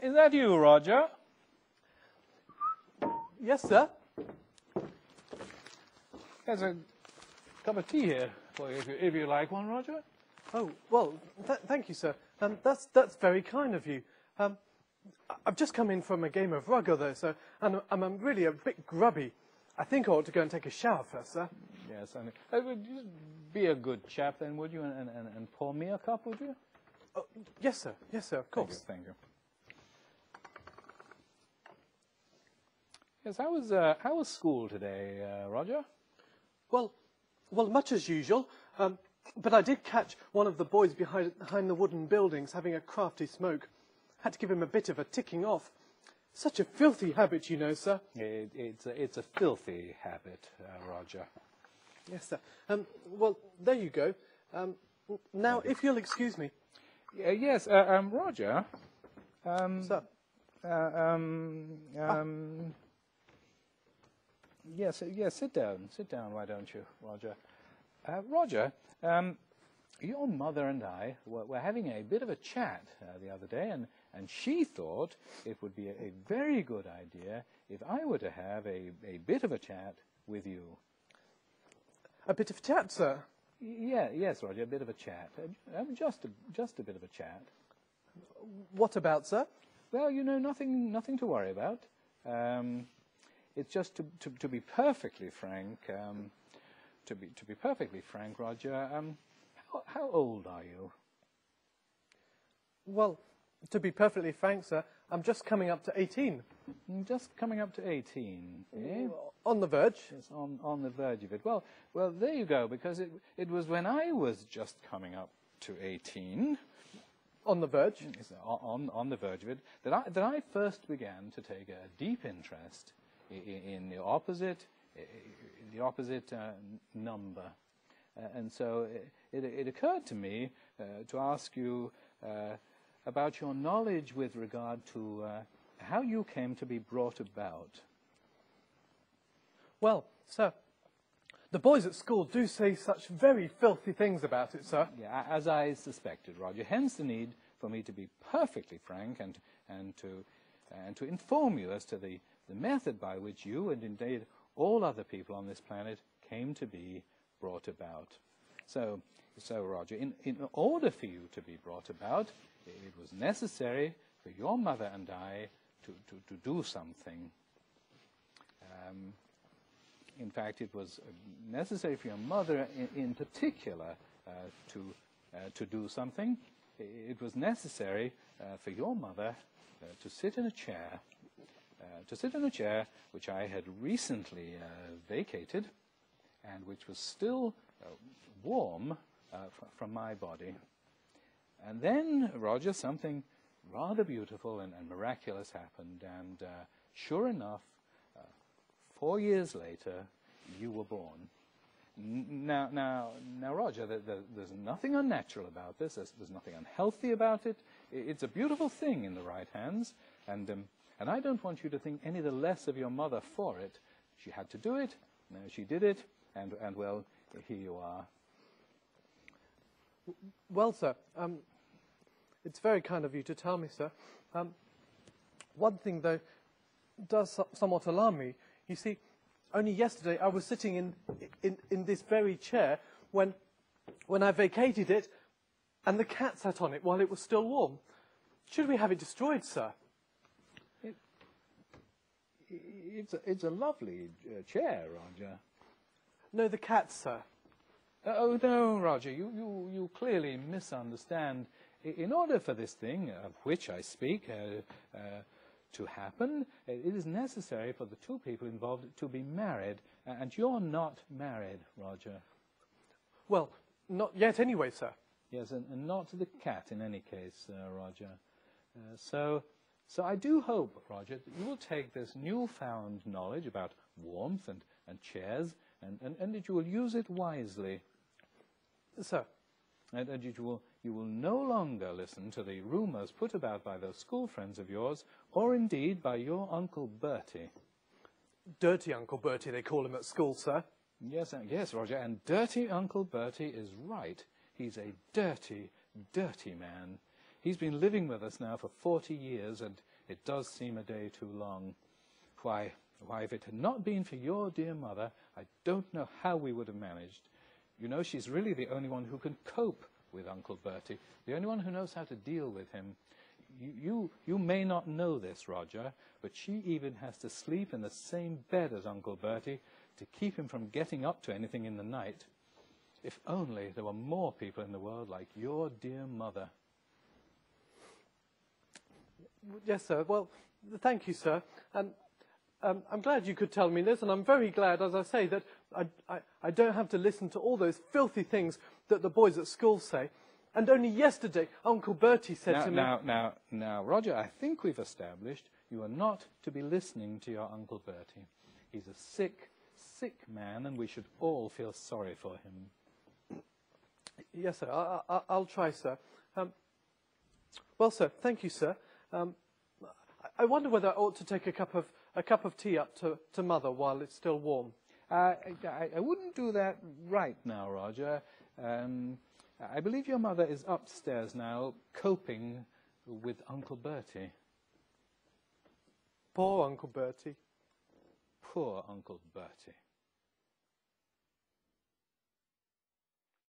Is that you, Roger? Yes, sir. There's a cup of tea here for you, if you like one, Roger. Oh, well, thank you, sir. That's very kind of you. I've just come in from a game of rugger, though, so I'm really a bit grubby. I think I ought to go and take a shower first, sir. Yes, and would you be a good chap then, would you, and pour me a cup, would you? Oh, yes, sir. Yes, sir, of course. Thank you. Yes, how was school today, Roger? Well, much as usual. But I did catch one of the boys behind the wooden buildings having a crafty smoke. Had to give him a bit of a ticking off. Such a filthy habit, you know, sir. It's a filthy habit, Roger. Yes, sir. Well, there you go. Now, if you'll excuse me. Yes, Roger. Sir. Yes, sit down, why don't you, Roger? Roger, your mother and I were having a bit of a chat the other day, and she thought it would be a very good idea if I were to have a bit of a chat with you. A bit of chat, sir? Yes, Roger, a bit of a chat. Just a bit of a chat. What about, sir? Well, you know, nothing to worry about. It's just to be perfectly frank. To be perfectly frank, Roger. How old are you? Well, to be perfectly frank, sir, I'm just coming up to 18. Just coming up to 18, eh? On the verge. Yes, on the verge of it. Well, there you go, because it was when I was just coming up to 18... On the verge? Yes, on the verge of it, that I first began to take a deep interest in the opposite number. And so it occurred to me to ask you about your knowledge with regard to how you came to be brought about. Well, sir, the boys at school do say such very filthy things about it, sir. Yeah, as I suspected, Roger. Hence the need for me to be perfectly frank and to inform you as to the method by which you, and indeed all other people on this planet, came to be brought about. So Roger, in order for you to be brought about, it was necessary for your mother and I to do something. In fact, it was necessary for your mother in particular to do something. It was necessary for your mother to sit in a chair, which I had recently vacated, and which was still warm from my body. And then, Roger, something rather beautiful and miraculous happened, and sure enough, 4 years later, you were born. Now, Roger, there's nothing unnatural about this. There's nothing unhealthy about it. It's a beautiful thing in the right hands, and I don't want you to think any the less of your mother for it. She had to do it. No, she did it, and well, here you are. Well, sir, it's very kind of you to tell me, sir. One thing, though, does somewhat alarm me. You see, only yesterday I was sitting in this very chair when I vacated it, and the cat sat on it while it was still warm. Should we have it destroyed, sir? It's a lovely chair, Roger. No, the cat, sir. Oh, no, Roger, you clearly misunderstand. In order for this thing, of which I speak, to happen, it is necessary for the two people involved to be married, and you're not married, Roger. Well, not yet anyway, sir. Yes, and not the cat in any case, Roger. So I do hope, Roger, that you will take this newfound knowledge about warmth and chairs, and that you will use it wisely. Sir, And you will no longer listen to the rumours put about by those school friends of yours, or indeed by your Uncle Bertie. Dirty Uncle Bertie, they call him at school, sir. Yes, yes, Roger, and dirty Uncle Bertie is right. He's a dirty, dirty man. He's been living with us now for 40 years, and it does seem a day too long. Why, if it had not been for your dear mother, I don't know how we would have managed. You know, she's really the only one who can cope with Uncle Bertie, the only one who knows how to deal with him. You may not know this, Roger, but she even has to sleep in the same bed as Uncle Bertie to keep him from getting up to anything in the night. If only there were more people in the world like your dear mother. Yes, sir. Well, thank you, sir. And I'm glad you could tell me this, and I'm very glad, as I say, that I don't have to listen to all those filthy things that the boys at school say. And only yesterday, Uncle Bertie said to me... Now, Roger, I think we've established you are not to be listening to your Uncle Bertie. He's a sick, sick man, and we should all feel sorry for him. Yes, sir. I'll try, sir. Well, sir, thank you, sir. I wonder whether I ought to take a cup of tea up to Mother while it's still warm. I wouldn't do that right now, Roger. I believe your mother is upstairs now, coping with Uncle Bertie. Poor Uncle Bertie. Poor Uncle Bertie.